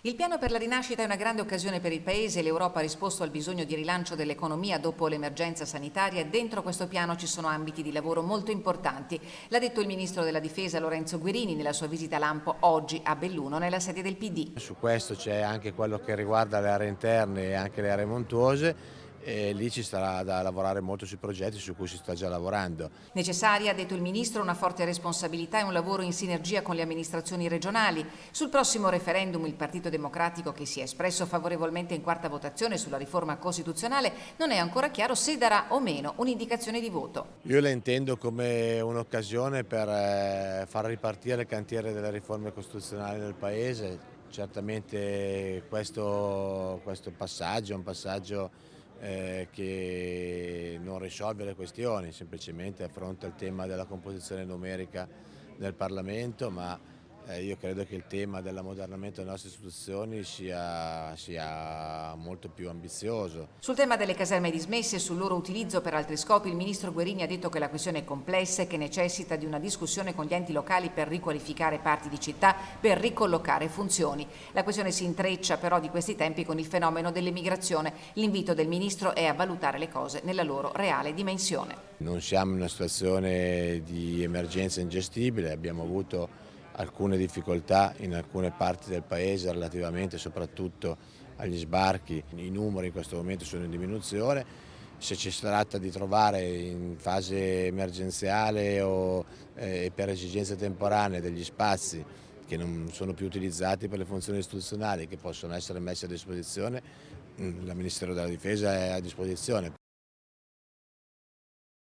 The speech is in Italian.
Il piano per la rinascita è una grande occasione per il Paese e l'Europa ha risposto al bisogno di rilancio dell'economia dopo l'emergenza sanitaria e dentro questo piano ci sono ambiti di lavoro molto importanti. L'ha detto il ministro della Difesa Lorenzo Guerini nella sua visita a Lampo oggi a Belluno nella sede del PD. Su questo c'è anche quello che riguarda le aree interne e anche le aree montuose e lì ci sarà da lavorare molto sui progetti su cui si sta già lavorando. Necessaria, ha detto il ministro, una forte responsabilità e un lavoro in sinergia con le amministrazioni regionali. Sul prossimo referendum il Partito Democratico, che si è espresso favorevolmente in quarta votazione sulla riforma costituzionale, non è ancora chiaro se darà o meno un'indicazione di voto. Io la intendo come un'occasione per far ripartire il cantiere delle riforme costituzionali nel Paese. Certamente questo passaggio è un passaggio che non risolve le questioni, semplicemente affronta il tema della composizione numerica del Parlamento, ma io credo che il tema dell'ammodernamento delle nostre istituzioni sia molto più ambizioso. Sul tema delle caserme dismesse e sul loro utilizzo per altri scopi, il ministro Guerini ha detto che la questione è complessa e che necessita di una discussione con gli enti locali per riqualificare parti di città, per ricollocare funzioni. La questione si intreccia però di questi tempi con il fenomeno dell'emigrazione. L'invito del ministro è a valutare le cose nella loro reale dimensione. Non siamo in una situazione di emergenza ingestibile, abbiamo avuto alcune difficoltà in alcune parti del Paese relativamente soprattutto agli sbarchi. I numeri in questo momento sono in diminuzione. Se ci si tratta di trovare in fase emergenziale o per esigenze temporanee degli spazi che non sono più utilizzati per le funzioni istituzionali che possono essere messi a disposizione, il Ministero della Difesa è a disposizione.